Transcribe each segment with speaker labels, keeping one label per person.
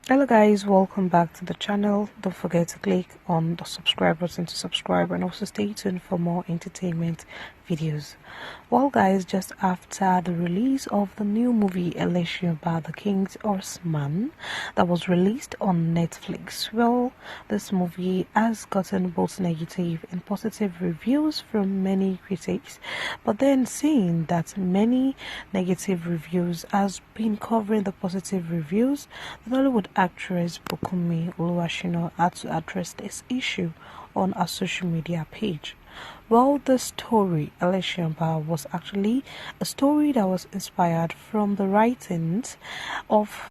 Speaker 1: Hello guys, welcome back to the channel. Don't forget to click on the subscribe button to subscribe and also stay tuned for more entertainment videos. Well guys, just after the release of the new movie Elesin Oba, the King's Horseman, that was released on Netflix, well, this movie has gotten both negative and positive reviews from many critics, but then seeing that many negative reviews has been covering the positive reviews, the Nollywood actress Bukunmi Oluwasina had to address this issue on her social media page. Well, the story Elesin Oba was actually a story that was inspired from the writings of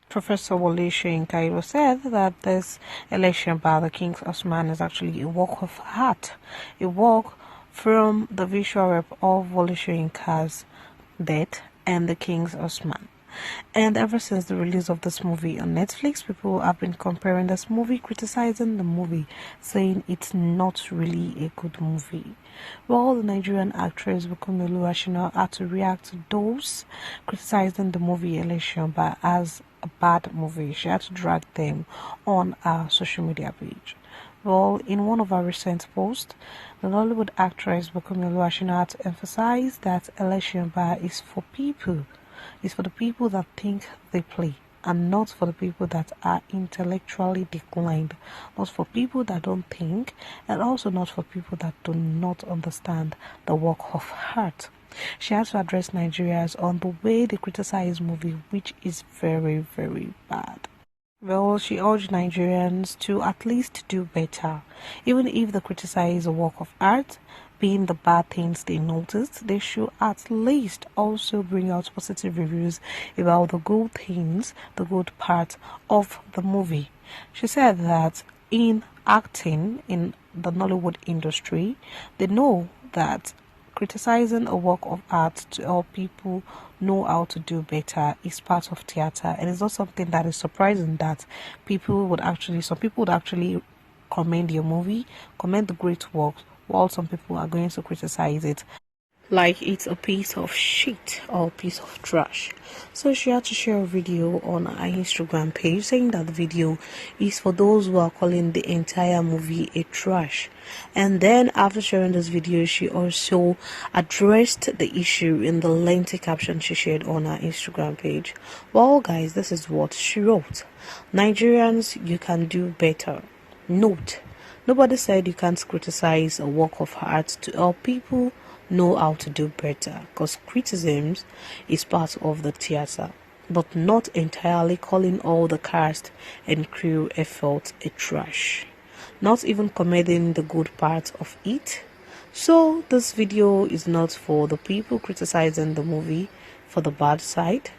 Speaker 1: Professor Wole Soyinka. It was said that this Elesin Oba, the King's Horseman, is actually a work of art, a work from the visual rep of Wole Soyinka's death and the King's Horseman. And ever since the release of this movie on Netflix, people have been comparing this movie, criticizing the movie, saying it's not really a good movie. Well, the Nigerian actress Bukunmi Oluwasina had to react to those criticizing the movie Elesin Oba as a bad movie. She had to drag them on her social media page. Well, in one of our recent posts, the Nollywood actress Bukunmi Oluwasina had to emphasize that Elesin Oba is for people. It's for the people that think they play, and not for the people that are intellectually declined, not for people that don't think, and also not for people that do not understand the work of art. She has to address Nigerians on the way they criticize movie, which is very, very bad. Well, she urged Nigerians to at least do better. Even if they criticize a work of art, being the bad things they noticed, they should at least also bring out positive reviews about the good things, the good part of the movie. She said that in acting in the Nollywood industry, they know that criticizing a work of art to help people know how to do better is part of theater, and it's not something that is surprising that some people would actually commend your movie, commend the great work, while some people are going to criticize it like it's a piece of shit or a piece of trash. So she had to share a video on her Instagram page saying that the video is for those who are calling the entire movie a trash. And then after sharing this video, she also addressed the issue in the lengthy caption she shared on her Instagram page. Well guys, this is what she wrote. Nigerians, you can do better. Note, nobody said you can't criticize a work of art to help people know how to do better, because criticism is part of the theater, but not entirely calling all the cast and crew effort a trash, not even commending the good part of it. So this video is not for the people criticizing the movie for the bad side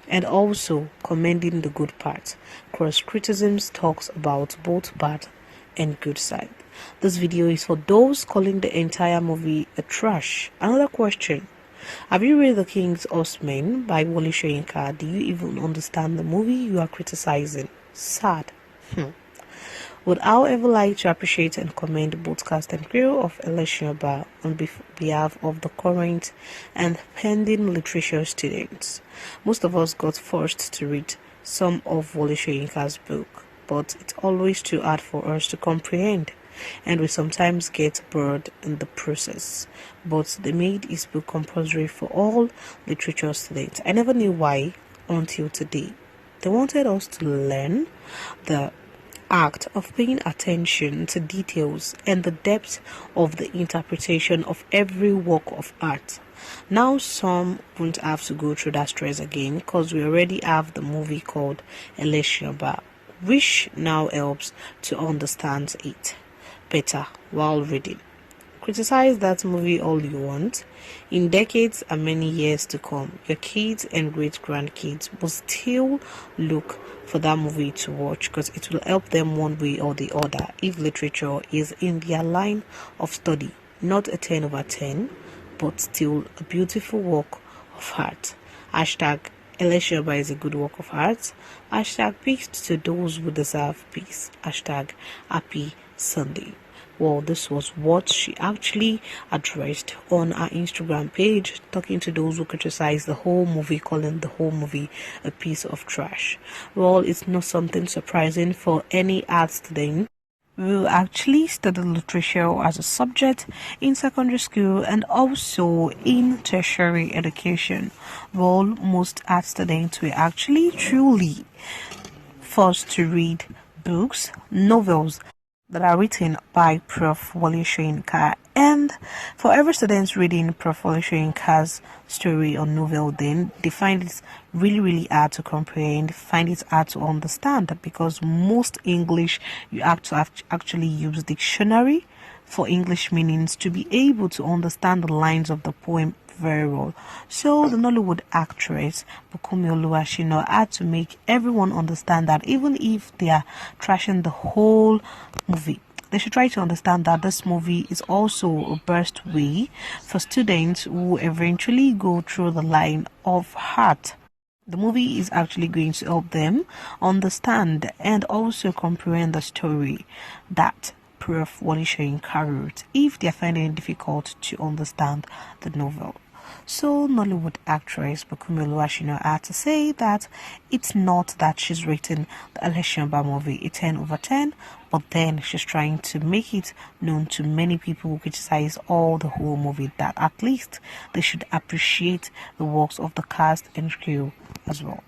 Speaker 1: and also commending the good part, because criticism talks about both bad and good side. This video is for those calling the entire movie a trash. Another question: have you read The King's Horseman by Wole Soyinka? Do you even understand the movie you are criticizing? Sad. Would however like to appreciate and commend both cast and crew of Elesin Oba on behalf of the current and pending literature students. Most of us got forced to read some of Wole Soyinka's book, but it's always too hard for us to comprehend, and we sometimes get bored in the process. But they made his book compulsory for all literature students. I never knew why until today. They wanted us to learn the act of paying attention to details and the depth of the interpretation of every work of art. Now some won't have to go through that stress again, because we already have the movie called Elesin Oba, which now helps to understand it better while reading. Criticize that movie all you want. In decades and many years to come, your kids and great grandkids will still look for that movie to watch, because it will help them one way or the other if literature is in their line of study. Not a 10 over 10, but still a beautiful work of art. Hashtag Elesin Oba is a good work of art. Hashtag peace to those who deserve peace. Hashtag happy Sunday. Well, this was what she actually addressed on her Instagram page, talking to those who criticized the whole movie, calling the whole movie a piece of trash. Well, it's not something surprising for any art student. We will actually study literature as a subject in secondary school and also in tertiary education. Well, most art students were actually truly forced to read books, novels that are written by Prof. Wale Soyinka. And for every student reading Prof. Wale Soyinka's story or novel, then they find it really hard to comprehend, find it hard to understand, because most English you have to actually use dictionary for English meanings to be able to understand the lines of the poem very well. So the Nollywood actress Bukunmi Oluwasina had to make everyone understand that even if they are trashing the whole movie, they should try to understand that this movie is also a burst way for students who eventually go through the line of heart. The movie is actually going to help them understand and also comprehend the story that Prof. Wale Soyinka wrote if they are finding it difficult to understand the novel. So Nollywood actress Bukunmi Oluwasina had to say that it's not that she's written the Elesin Oba movie a 10 over 10, but then she's trying to make it known to many people who criticize all the whole movie that at least they should appreciate the works of the cast and crew as well.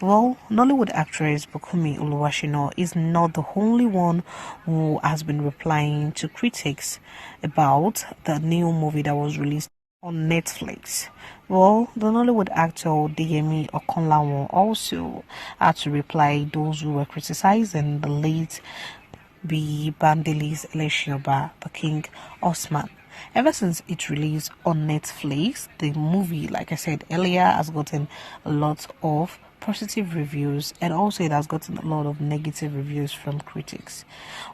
Speaker 1: Well, Nollywood actress Bukunmi Oluwasina is not the only one who has been replying to critics about the new movie that was released on Netflix. Well, the Nollywood actor Bukunmi Oluwasina also had to reply those who were criticizing the late Bandeli's Elesin Oba, the King Osman. Ever since it released on Netflix, the movie, like I said earlier, has gotten a lot of positive reviews, and also it has gotten a lot of negative reviews from critics.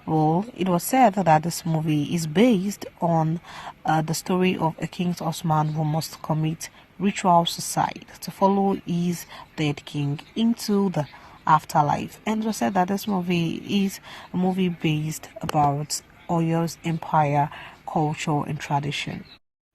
Speaker 1: Well, it was said that this movie is based on the story of a King Osman who must commit ritual suicide to follow his dead king into the afterlife, and it was said that this movie is a movie based about Oyo's empire, culture and tradition.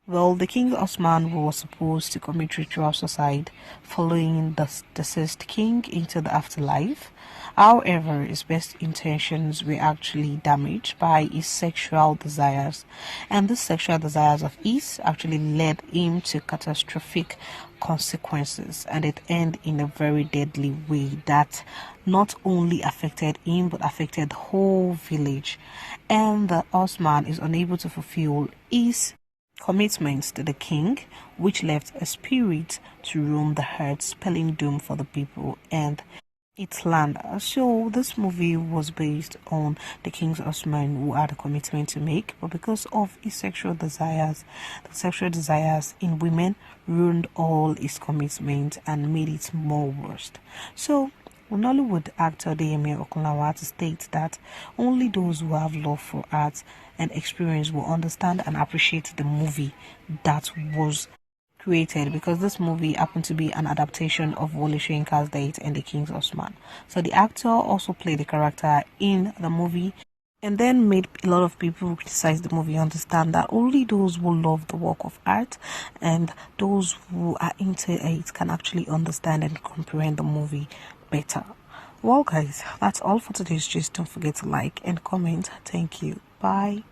Speaker 1: Well, the King Osman was supposed to commit ritual suicide following the deceased king into the afterlife. However, his best intentions were actually damaged by his sexual desires, and these sexual desires of his actually led him to catastrophic consequences, and it ended in a very deadly way that not only affected him but affected the whole village, and the Osman is unable to fulfill his commitments to the king, which left a spirit to roam the earth, spelling doom for the people and its land. So this movie was based on the King Osman, who had a commitment to make, but because of his sexual desires, the sexual desires in women ruined all his commitment and made it more worse. So Nollywood actor Bukunmi Oluwasina states that only those who have love for art and experience will understand and appreciate the movie that was created, because this movie happened to be an adaptation of Wale Soyinka's Date and the King Osman. So the actor also played the character in the movie and then made a lot of people who criticize the movie understand that only those who love the work of art and those who are into it can actually understand and comprehend the movie better. Well guys, that's all for today's gist. Don't forget to like and comment. Thank you. Bye.